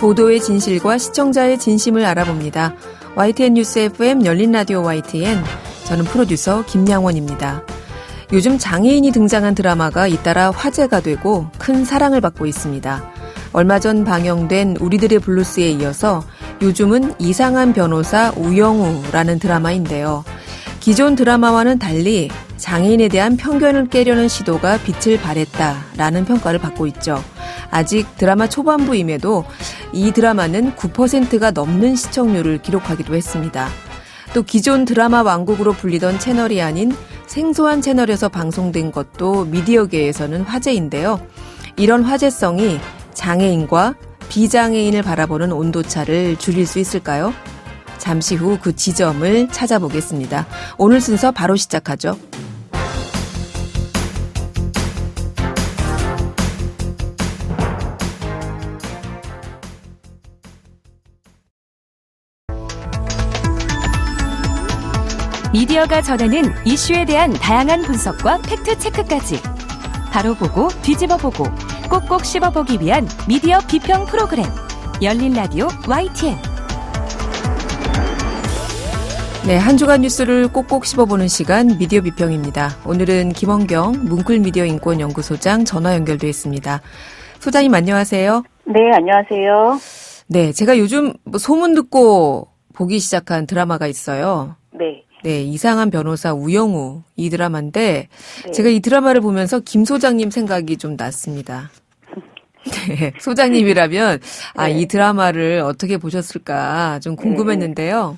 보도의 진실과 시청자의 진심을 알아봅니다. YTN 뉴스 FM 열린 라디오 YTN. 저는 프로듀서 김양원입니다. 요즘 장애인이 등장한 드라마가 잇따라 화제가 되고 큰 사랑을 받고 있습니다. 얼마 전 방영된 우리들의 블루스에 이어서 요즘은 이상한 변호사 우영우라는 드라마인데요. 기존 드라마와는 달리 장애인에 대한 편견을 깨려는 시도가 빛을 발했다라는 평가를 받고 있죠. 아직 드라마 초반부임에도 이 드라마는 9%가 넘는 시청률을 기록하기도 했습니다. 또 기존 드라마 왕국으로 불리던 채널이 아닌 생소한 채널에서 방송된 것도 미디어계에서는 화제인데요. 이런 화제성이 장애인과 비장애인을 바라보는 온도차를 줄일 수 있을까요? 잠시 후 그 지점을 찾아보겠습니다. 오늘 순서 바로 시작하죠. 미디어가 전하는 이슈에 대한 다양한 분석과 팩트체크까지 바로 보고 뒤집어 보고 꼭꼭 씹어보기 위한 미디어 비평 프로그램 열린 라디오 YTN. 네, 한 주간 뉴스를 꼭꼭 씹어보는 시간 미디어 비평입니다. 오늘은 김원경 문쿨미디어인권연구소장 전화 연결돼 있습니다. 소장님 안녕하세요. 네, 안녕하세요. 네, 제가 요즘 소문 듣고 보기 시작한 드라마가 있어요. 네. 네, 이상한 변호사 우영우 이 드라마인데 네. 제가 이 드라마를 보면서 김 소장님 생각이 좀 났습니다. 네, 소장님이라면 네. 이 드라마를 어떻게 보셨을까 좀 궁금했는데요.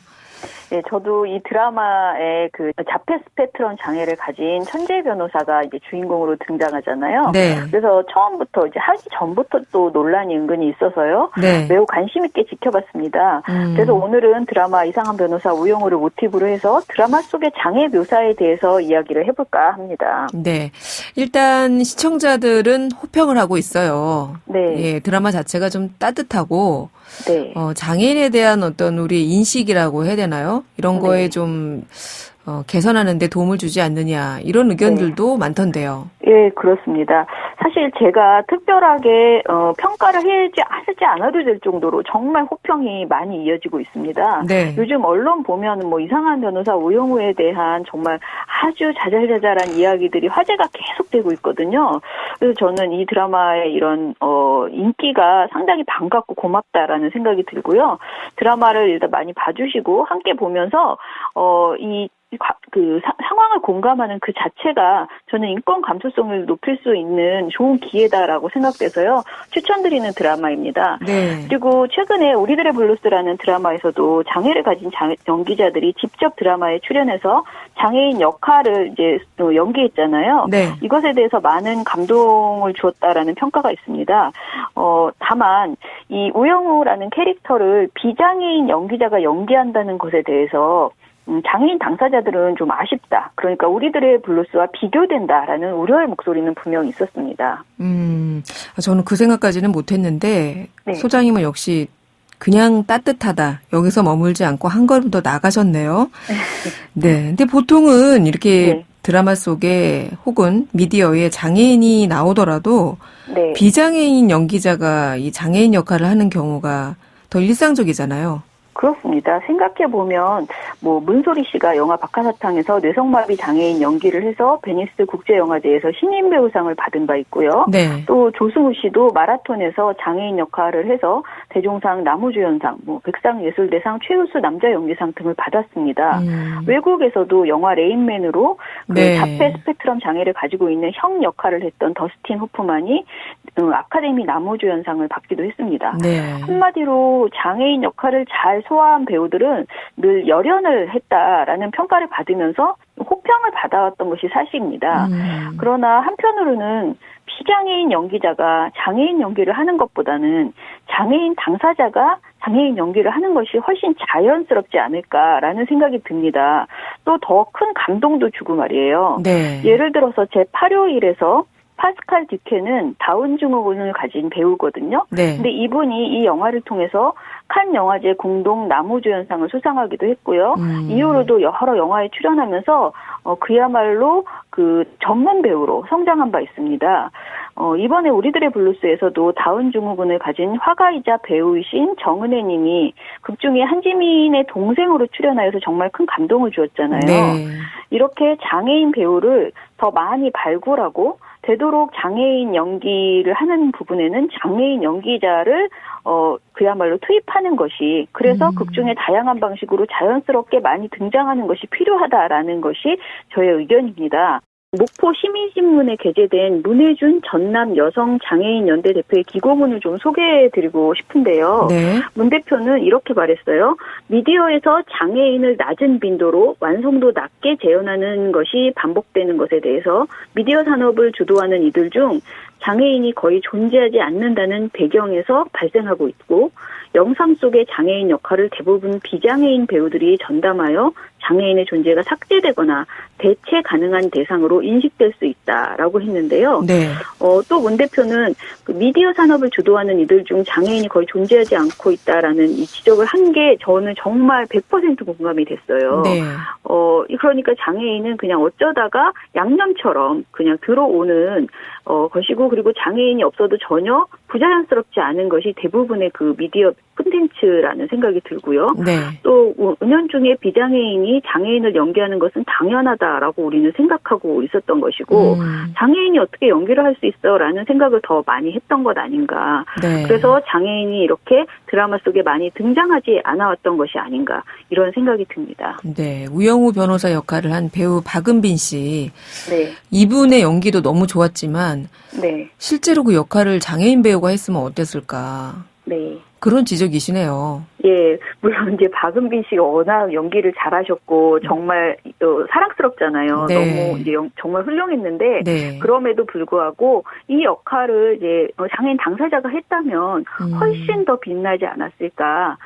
네, 저도 이 드라마에 그 자폐 스펙트럼 장애를 가진 천재 변호사가 이제 주인공으로 등장하잖아요. 네. 그래서 처음부터 이제 하기 전부터 또 논란이 은근히 있어서요. 네. 매우 관심 있게 지켜봤습니다. 그래서 오늘은 드라마 이상한 변호사 우영우를 모티브로 해서 드라마 속의 장애 묘사에 대해서 이야기를 해볼까 합니다. 네. 일단 시청자들은 호평을 하고 있어요. 네. 예, 드라마 자체가 좀 따뜻하고 네. 장애인에 대한 어떤 우리 인식이라고 해야 되나요? 이런 거에 네. 좀 개선하는 데 도움을 주지 않느냐 이런 의견들도 많던데요. 예, 그렇습니다. 사실 제가 특별하게 평가를 하지 않아도 될 정도로 정말 호평이 많이 이어지고 있습니다. 네. 요즘 언론 보면 뭐 이상한 변호사 우영우에 대한 정말 아주 자잘자잘한 이야기들이 화제가 계속되고 있거든요. 그래서 저는 이 드라마의 이런 인기가 상당히 반갑고 고맙다라는 생각이 들고요. 드라마를 일단 많이 봐주시고 함께 보면서 상황을 공감하는 그 자체가 저는 인권 감수성을 높일 수 있는 좋은 기회다라고 생각돼서요. 추천드리는 드라마입니다. 네. 그리고 최근에 우리들의 블루스라는 드라마에서도 장애를 가진 연기자들이 직접 드라마에 출연해서 장애인 역할을 이제 연기했잖아요. 네. 이것에 대해서 많은 감동을 주었다라는 평가가 있습니다. 다만 이 우영우라는 캐릭터를 비장애인 연기자가 연기한다는 것에 대해서 장애인 당사자들은 좀 아쉽다. 그러니까 우리들의 블루스와 비교된다라는 우려의 목소리는 분명히 있었습니다. 저는 그 생각까지는 못했는데 네. 소장님은 역시 그냥 따뜻하다. 여기서 머물지 않고 한 걸음 더 나가셨네요. 네. 근데 보통은 이렇게 네. 드라마 속에 혹은 미디어에 장애인이 나오더라도 네. 비장애인 연기자가 이 장애인 역할을 하는 경우가 더 일상적이잖아요. 그렇습니다. 생각해보면 문소리 씨가 영화 박하사탕에서 뇌성마비 장애인 연기를 해서 베니스 국제영화제에서 신인 배우상을 받은 바 있고요. 네. 또 조승우 씨도 마라톤에서 장애인 역할을 해서 대종상 나무주연상, 백상예술대상 최우수 남자 연기상 등을 받았습니다. 외국에서도 영화 레인맨으로 네. 자폐 스펙트럼 장애를 가지고 있는 형 역할을 했던 더스틴 호프만이 아카데미 나무주연상을 받기도 했습니다. 네. 한마디로 장애인 역할을 잘 소화한 배우들은 늘 열연을 했다라는 평가를 받으면서 호평을 받아왔던 것이 사실입니다. 그러나 한편으로는 비장애인 연기자가 장애인 연기를 하는 것보다는 장애인 당사자가 장애인 연기를 하는 것이 훨씬 자연스럽지 않을까라는 생각이 듭니다. 또 더 큰 감동도 주고 말이에요. 네. 예를 들어서 제8호1에서 파스칼 듀케는 다운 증후군을 가진 배우거든요. 네. 근데 이분이 이 영화를 통해서 칸 영화제 공동 나무주연상을 수상하기도 했고요. 이후로도 여러 영화에 출연하면서 그야말로 그 전문 배우로 성장한 바 있습니다. 이번에 우리들의 블루스에서도 다운 증후군을 가진 화가이자 배우이신 정은혜 님이 극 중에 한지민의 동생으로 출연하여서 정말 큰 감동을 주었잖아요. 네. 이렇게 장애인 배우를 더 많이 발굴하고 되도록 장애인 연기를 하는 부분에는 장애인 연기자를 그야말로 투입하는 것이 그래서 극 중에 다양한 방식으로 자연스럽게 많이 등장하는 것이 필요하다라는 것이 저의 의견입니다. 목포 시민신문에 게재된 문혜준 전남 여성장애인연대 대표의 기고문을 좀 소개해드리고 싶은데요. 네. 문 대표는 이렇게 말했어요. 미디어에서 장애인을 낮은 빈도로 완성도 낮게 재현하는 것이 반복되는 것에 대해서 미디어 산업을 주도하는 이들 중 장애인이 거의 존재하지 않는다는 배경에서 발생하고 있고 영상 속의 장애인 역할을 대부분 비장애인 배우들이 전담하여 장애인의 존재가 삭제되거나 대체 가능한 대상으로 인식될 수 있다라고 했는데요. 네. 또 문 대표는 그 미디어 산업을 주도하는 이들 중 장애인이 거의 존재하지 않고 있다라는 이 지적을 한 게 저는 정말 100% 공감이 됐어요. 네. 그러니까 장애인은 그냥 어쩌다가 양념처럼 그냥 들어오는 것이고 그리고 장애인이 없어도 전혀 부자연스럽지 않은 것이 대부분의 그 미디어 콘텐츠라는 생각이 들고요. 네. 또 은연중에 비장애인이 장애인을 연기하는 것은 당연하다라고 우리는 생각하고 있었던 것이고 장애인이 어떻게 연기를 할 수 있어라는 생각을 더 많이 했던 것 아닌가. 네. 그래서 장애인이 이렇게 드라마 속에 많이 등장하지 않아왔던 것이 아닌가 이런 생각이 듭니다. 네. 우영우 변호사 역할을 한 배우 박은빈 씨. 네. 이분의 연기도 너무 좋았지만 네. 실제로 그 역할을 장애인 배우가 했으면 어땠을까. 네. 그런 지적이시네요. 예, 물론 이제 박은빈 씨가 워낙 연기를 잘하셨고 정말 사랑스럽잖아요. 네. 너무 이제 정말 훌륭했는데 네. 그럼에도 불구하고 이 역할을 이제 장애인 당사자가 했다면 훨씬 더 빛나지 않았을까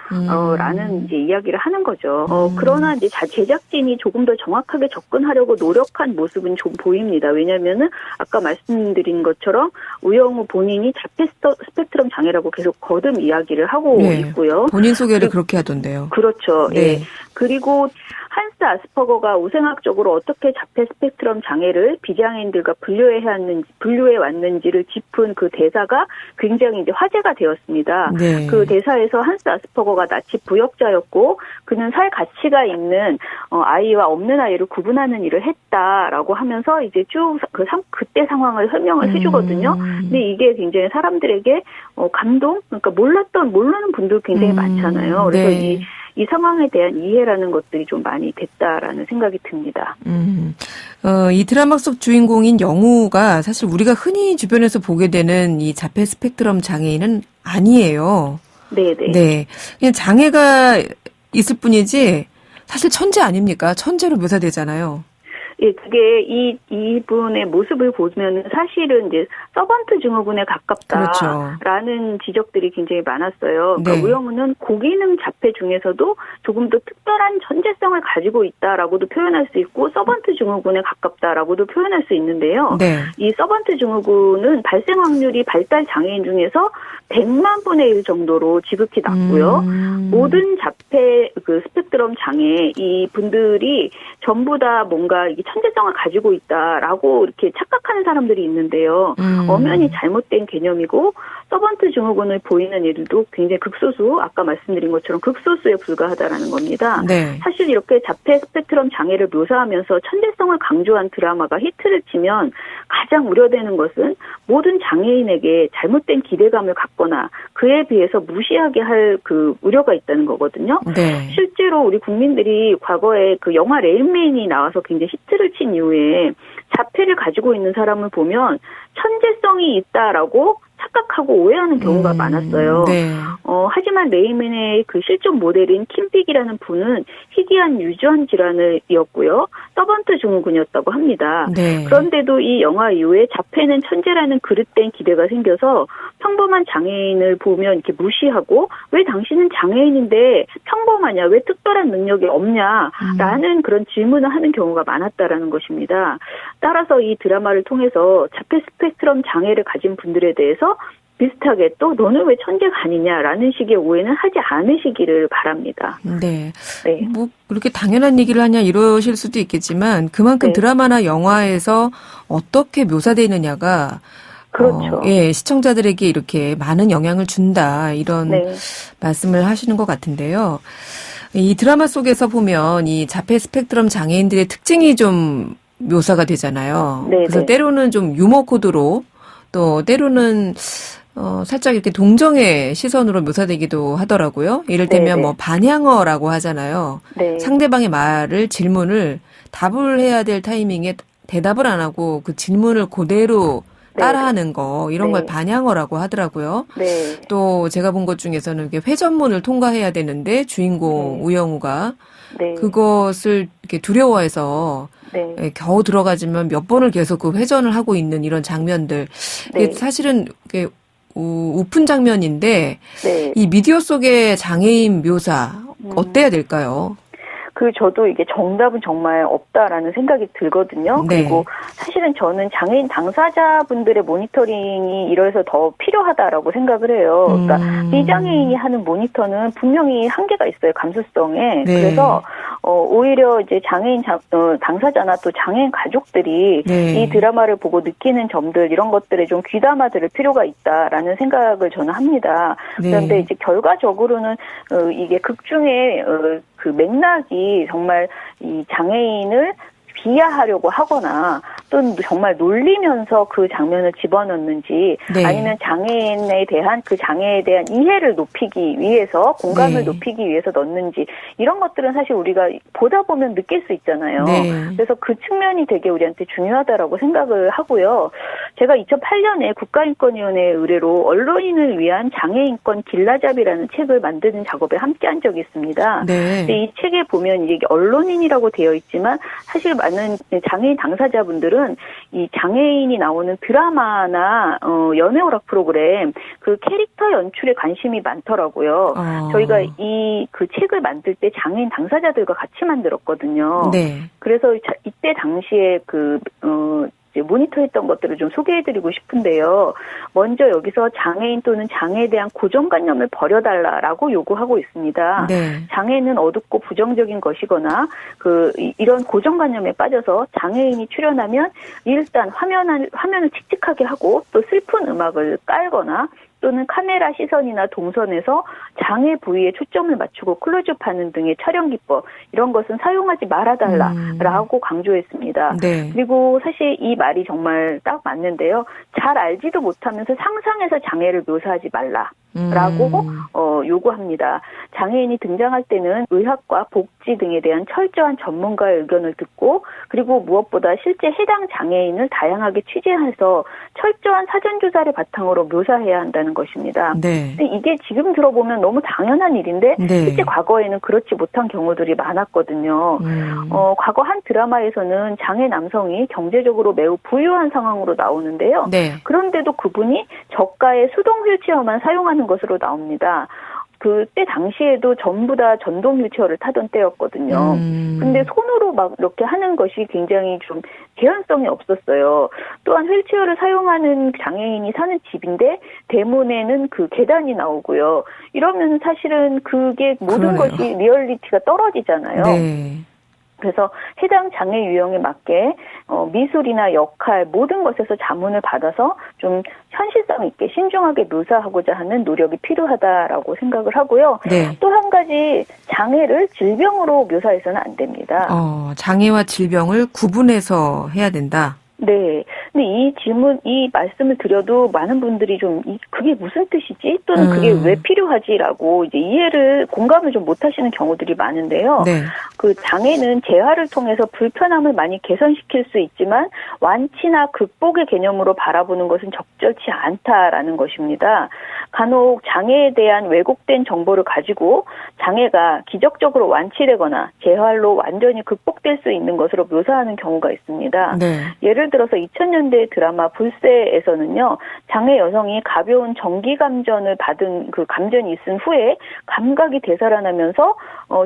라는 이제 이야기를 하는 거죠. 그러나 이제 제작진이 조금 더 정확하게 접근하려고 노력한 모습은 좀 보입니다. 왜냐하면은 아까 말씀드린 것처럼 우영우 본인이 자폐 스펙트럼 장애라고 계속 거듭 이야기를 하고 네. 있고요. 본인 소개를 그렇게 하던데요. 그렇죠. 네. 예. 그리고 한스 아스퍼거가 우생학적으로 어떻게 자폐 스펙트럼 장애를 비장애인들과 분류해 왔는지를 짚은 그 대사가 굉장히 이제 화제가 되었습니다. 네. 그 대사에서 한스 아스퍼거가 나치 부역자였고 그는 살 가치가 있는 아이와 없는 아이를 구분하는 일을 했다라고 하면서 이제 쭉 그때 상황을 설명을 해주거든요. 근데 이게 굉장히 사람들에게 감동, 그러니까 모르는 분들 굉장히 많잖아요. 그래서 네. 이 상황에 대한 이해라는 것들이 좀 많이 됐다라는 생각이 듭니다. 이 드라마 속 주인공인 영우가 사실 우리가 흔히 주변에서 보게 되는 이 자폐 스펙트럼 장애인은 아니에요. 네네. 네. 그냥 장애가 있을 뿐이지 사실 천재 아닙니까? 천재로 묘사되잖아요. 예, 그게 이분의 모습을 보면은 사실은 이제 서번트 증후군에 가깝다라는 그렇죠. 지적들이 굉장히 많았어요. 그러니까 네. 우영우는 고기능 자폐 중에서도 조금 더 특별한 천재성을 가지고 있다라고도 표현할 수 있고 서번트 증후군에 가깝다라고도 표현할 수 있는데요. 네. 이 서번트 증후군은 발생 확률이 발달 장애인 중에서 100만 분의 1 정도로 지극히 낮고요. 모든 자폐 그 스펙트럼 장애 이 분들이 전부 다 뭔가 이게 천재성을 가지고 있다라고 이렇게 착각하는 사람들이 있는데요. 엄연히 잘못된 개념이고 서번트 증후군을 보이는 이들도 굉장히 극소수, 아까 말씀드린 것처럼 극소수에 불과하다라는 겁니다. 네. 사실 이렇게 자폐 스펙트럼 장애를 묘사하면서 천재성을 강조한 드라마가 히트를 치면 가장 우려되는 것은 모든 장애인에게 잘못된 기대감을 갖거나 그에 비해서 무시하게 할 그 우려가 있다는 거거든요. 네. 실제로 우리 국민들이 과거에 그 영화 레인맨이 나와서 굉장히 히트를 친 이후에 자폐를 가지고 있는 사람을 보면 천재성이 있다라고 착각하고 오해하는 경우가 많았어요. 네. 하지만 레이맨의 그 실존 모델인 킴픽이라는 분은 희귀한 유전 질환이었고요. 서번트 증후군이었다고 합니다. 네. 그런데도 이 영화 이후에 자폐는 천재라는 그릇된 기대가 생겨서 평범한 장애인을 보면 이렇게 무시하고 왜 당신은 장애인인데 평범하냐, 왜 특별한 능력이 없냐라는 그런 질문을 하는 경우가 많았다라는 것입니다. 따라서 이 드라마를 통해서 자폐 스펙트럼 장애를 가진 분들에 대해서 비슷하게 또 너는 왜 천재가 아니냐라는 식의 오해는 하지 않으시기를 바랍니다. 네. 네. 뭐 그렇게 당연한 얘기를 하냐 이러실 수도 있겠지만 그만큼 네. 드라마나 영화에서 어떻게 묘사되느냐가 그렇죠. 예, 시청자들에게 이렇게 많은 영향을 준다 이런 네. 말씀을 하시는 것 같은데요. 이 드라마 속에서 보면 이 자폐 스펙트럼 장애인들의 특징이 좀 묘사가 되잖아요. 네, 그래서 네. 때로는 좀 유머 코드로 또 때로는 살짝 이렇게 동정의 시선으로 묘사되기도 하더라고요. 예를 들면 네, 네. 뭐 반향어라고 하잖아요. 네. 상대방의 말을 질문을 답을 해야 될 타이밍에 대답을 안 하고 그 질문을 그대로 따라하는 거 이런 걸 네. 반향어라고 하더라고요. 네. 또 제가 본 것 중에서는 이렇게 회전문을 통과해야 되는데 주인공 네. 우영우가 네. 그것을 이렇게 두려워해서 네. 겨우 들어가지만 몇 번을 계속 그 회전을 하고 있는 이런 장면들. 이게 네. 사실은 이게 우픈 장면인데 네. 이 미디어 속의 장애인 묘사 어때야 될까요? 저도 이게 정답은 정말 없다라는 생각이 들거든요. 네. 그리고 사실은 저는 장애인 당사자분들의 모니터링이 이래서 더 필요하다라고 생각을 해요. 그러니까 비장애인이 하는 모니터는 분명히 한계가 있어요. 감수성에. 네. 그래서 오히려 이제 장애인 당사자나 또 장애인 가족들이 네. 이 드라마를 보고 느끼는 점들 이런 것들에 좀 귀담아 들을 필요가 있다라는 생각을 저는 합니다. 네. 그런데 이제 결과적으로는 이게 극 중에 그 맥락이 정말 이 장애인을 비하하려고 하거나 또는 정말 놀리면서 그 장면을 집어넣는지 네. 아니면 장애인에 대한 그 장애에 대한 이해를 높이기 위해서 공감을 네. 높이기 위해서 넣는지 이런 것들은 사실 우리가 보다 보면 느낄 수 있잖아요. 네. 그래서 그 측면이 되게 우리한테 중요하다라고 생각을 하고요. 제가 2008년에 국가인권위원회의 의뢰로 언론인을 위한 장애인권 길라잡이라는 책을 만드는 작업에 함께한 적이 있습니다. 네. 근데 이 책에 보면 이게 언론인이라고 되어 있지만 사실 많은 장애인 당사자분들은 이 장애인이 나오는 드라마나 연애 오락 프로그램 그 캐릭터 연출에 관심이 많더라고요. 저희가 이 그 책을 만들 때 장애인 당사자들과 같이 만들었거든요. 네. 그래서 이때 당시에 모니터했던 것들을 좀 소개해드리고 싶은데요. 먼저 여기서 장애인 또는 장애에 대한 고정관념을 버려달라라고 요구하고 있습니다. 네. 장애는 어둡고 부정적인 것이거나 이런 고정관념에 빠져서 장애인이 출연하면 일단 화면을 칙칙하게 하고 또 슬픈 음악을 깔거나 또는 카메라 시선이나 동선에서 장애 부위에 초점을 맞추고 클로즈업하는 등의 촬영 기법 이런 것은 사용하지 말아달라라고 강조했습니다. 네. 그리고 사실 이 말이 정말 딱 맞는데요. 잘 알지도 못하면서 상상해서 장애를 묘사하지 말라라고 요구합니다. 장애인이 등장할 때는 의학과 복지 등에 대한 철저한 전문가의 의견을 듣고 그리고 무엇보다 실제 해당 장애인을 다양하게 취재해서 철저한 사전조사를 바탕으로 묘사해야 한다는 것입니다. 네. 근데 이게 지금 들어보면 너무 당연한 일인데 네. 실제 과거에는 그렇지 못한 경우들이 많았거든요. 과거 한 드라마에서는 장애 남성이 경제적으로 매우 부유한 상황으로 나오는데요. 네. 그런데도 그분이 저가의 수동 휠체어만 사용하는 것으로 나옵니다. 그때 당시에도 전부 다 전동 휠체어를 타던 때였거든요. 근데 손으로 막 이렇게 하는 것이 굉장히 좀 개연성이 없었어요. 또한 휠체어를 사용하는 장애인이 사는 집인데 대문에는 그 계단이 나오고요. 이러면 사실은 그게 모든 그러네요. 것이 리얼리티가 떨어지잖아요. 네. 그래서 해당 장애 유형에 맞게 미술이나 역할 모든 것에서 자문을 받아서 좀 현실성 있게 신중하게 묘사하고자 하는 노력이 필요하다라고 생각을 하고요. 네. 또 한 가지 장애를 질병으로 묘사해서는 안 됩니다. 장애와 질병을 구분해서 해야 된다. 네. 근데 이 말씀을 드려도 많은 분들이 좀, 그게 무슨 뜻이지? 또는 그게 왜 필요하지라고 이제 공감을 좀 못 하시는 경우들이 많은데요. 네. 그 장애는 재활을 통해서 불편함을 많이 개선시킬 수 있지만 완치나 극복의 개념으로 바라보는 것은 적절치 않다라는 것입니다. 간혹 장애에 대한 왜곡된 정보를 가지고 장애가 기적적으로 완치되거나 재활로 완전히 극복될 수 있는 것으로 묘사하는 경우가 있습니다. 네. 예를 들어서 2000년대 드라마 불새에서는요, 장애 여성이 가벼운 전기 감전을 받은 그 감전이 있은 후에 감각이 되살아나면서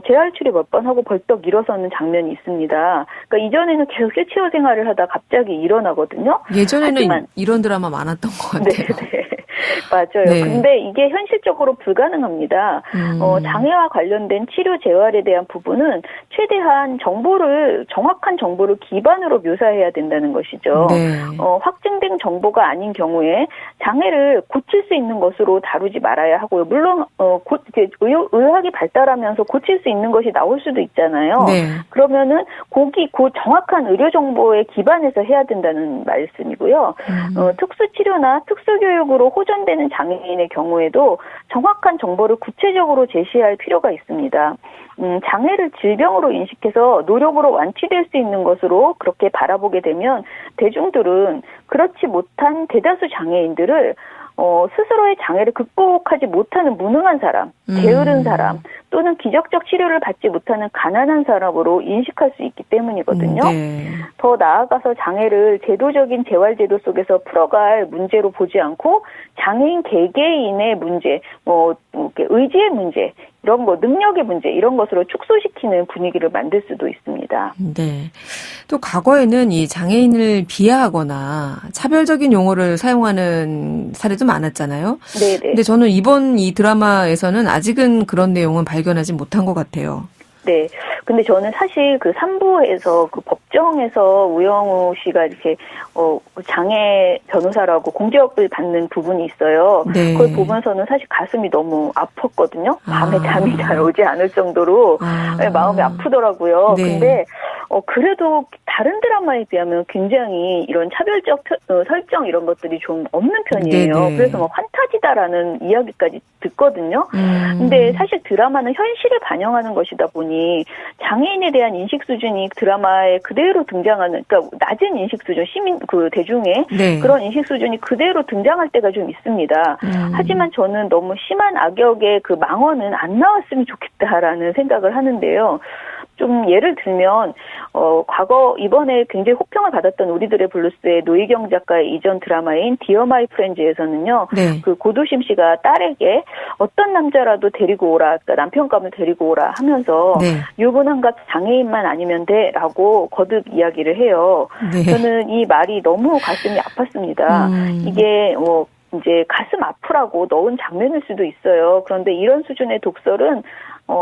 재활치료 몇 번 하고 벌떡 일어서는 장면이 있습니다. 그러니까 이전에는 계속 휠체어 생활을 하다 갑자기 일어나거든요. 예전에는 하지만, 이런 드라마 많았던 것 같아요. 네. 맞아요. 네. 근데 이게 현실적으로 불가능합니다. 장애와 관련된 치료 재활에 대한 부분은 최대한 정확한 정보를 기반으로 묘사해야 된다는 것이죠. 네. 확증된 정보가 아닌 경우에 장애를 고칠 수 있는 것으로 다루지 말아야 하고요. 물론 의학이 발달하면서 고칠 수 있는 것이 나올 수도 있잖아요. 네. 그러면은 그 정확한 의료 정보에 기반해서 해야 된다는 말씀이고요. 특수치료나 특수교육으로 호전되는 장애인의 경우에도 정확한 정보를 구체적으로 제시할 필요가 있습니다. 장애를 질병으로 인식해서 노력으로 완치될 수 있는 것으로 그렇게 바라보게 되면 대중들은 그렇지 못한 대다수 장애인들을 스스로의 장애를 극복하지 못하는 무능한 사람, 게으른 사람, 또는 기적적 치료를 받지 못하는 가난한 사람으로 인식할 수 있기 때문이거든요. 네. 더 나아가서 장애를 제도적인 재활제도 속에서 풀어갈 문제로 보지 않고 장애인 개개인의 문제, 의지의 문제, 이런 능력의 문제, 이런 것으로 축소시키는 분위기를 만들 수도 있습니다. 네. 또 과거에는 이 장애인을 비하하거나 차별적인 용어를 사용하는 사례도 많았잖아요. 네네. 근데 저는 이번 이 드라마에서는 아직은 그런 내용은 발견하지 못한 것 같아요. 네. 근데 저는 사실 그 3부에서 그 법정에서 우영우 씨가 이렇게, 장애 변호사라고 공격을 받는 부분이 있어요. 네. 그걸 보면서는 사실 가슴이 너무 아팠거든요. 밤에 잠이 잘 오지 않을 정도로 마음이 아프더라고요. 네. 근데, 그래도 다른 드라마에 비하면 굉장히 이런 차별적 설정 이런 것들이 좀 없는 편이에요. 네네. 그래서 환타지다라는 이야기까지 듣거든요. 근데 사실 드라마는 현실을 반영하는 것이다 보니 장애인에 대한 인식 수준이 드라마에 그대로 등장하는, 그러니까 낮은 인식 수준, 대중의 네. 그런 인식 수준이 그대로 등장할 때가 좀 있습니다. 하지만 저는 너무 심한 악역의 그 망언은 안 나왔으면 좋겠다라는 생각을 하는데요. 좀 예를 들면 이번에 굉장히 호평을 받았던 우리들의 블루스의 노희경 작가의 이전 드라마인 디어 마이 프렌즈에서는요. 네. 그 고도심 씨가 딸에게 어떤 남자라도 데리고 오라, 그러니까 남편감을 데리고 오라 하면서 네. 유부남과 장애인만 아니면 돼라고 거듭 이야기를 해요. 네. 저는 이 말이 너무 가슴이 아팠습니다. 이게 이제 가슴 아프라고 넣은 장면일 수도 있어요. 그런데 이런 수준의 독설은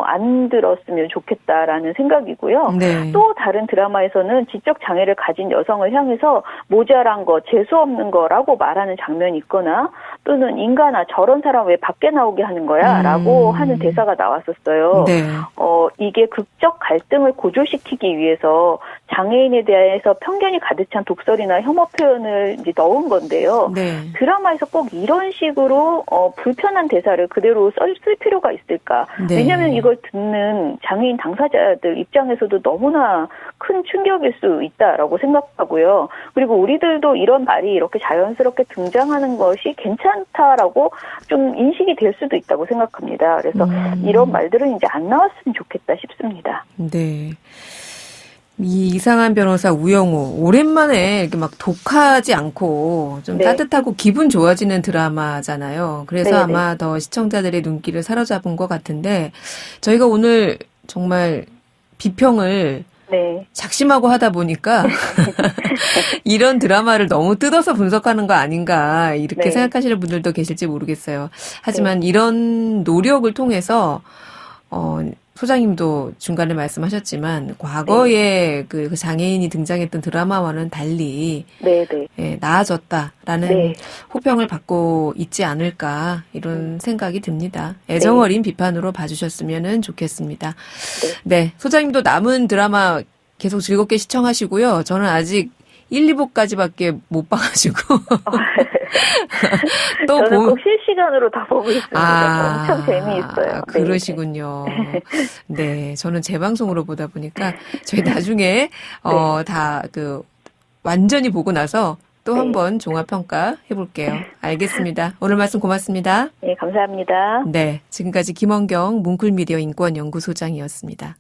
안 들었으면 좋겠다라는 생각이고요. 네. 또 다른 드라마에서는 지적 장애를 가진 여성을 향해서 모자란 거, 재수 없는 거라고 말하는 장면이 있거나 또는 인간아 저런 사람 왜 밖에 나오게 하는 거야? 라고 하는 대사가 나왔었어요. 네. 이게 극적 갈등을 고조시키기 위해서 장애인에 대해서 편견이 가득 찬 독설이나 혐오 표현을 이제 넣은 건데요. 네. 드라마에서 꼭 이런 식으로 불편한 대사를 그대로 쓸 필요가 있을까? 네. 왜냐하면 이걸 듣는 장애인 당사자들 입장에서도 너무나 큰 충격일 수 있다라고 생각하고요. 그리고 우리들도 이런 말이 이렇게 자연스럽게 등장하는 것이 괜찮다라고 좀 인식이 될 수도 있다고 생각합니다. 그래서 이런 말들은 이제 안 나왔으면 좋겠다 싶습니다. 네. 이 이상한 변호사 우영우 오랜만에 이렇게 막 독하지 않고 좀 네. 따뜻하고 기분 좋아지는 드라마잖아요. 그래서 네네. 아마 더 시청자들의 눈길을 사로잡은 것 같은데 저희가 오늘 정말 비평을 네. 작심하고 하다 보니까 이런 드라마를 너무 뜯어서 분석하는 거 아닌가 이렇게 네. 생각하시는 분들도 계실지 모르겠어요. 하지만 이런 노력을 통해서 소장님도 중간에 말씀하셨지만 과거에 그 장애인이 등장했던 드라마와는 달리 예, 나아졌다라는 네. 호평을 받고 있지 않을까 이런 생각이 듭니다. 애정 어린 비판으로 봐주셨으면 좋겠습니다. 네, 소장님도 남은 드라마 계속 즐겁게 시청하시고요. 저는 아직 1, 2부까지밖에 못 봐가지고 또 저는 꼭 실시간으로 다 보고 있습니다. 엄청 재미있어요. 그러시군요. 네, 저는 재방송으로 보다 보니까 저희 나중에 다 완전히 보고 나서 또 한번 종합평가 해볼게요. 알겠습니다. 오늘 말씀 고맙습니다. 네, 감사합니다. 네, 지금까지 김원경 뭉클미디어 인권연구소장이었습니다.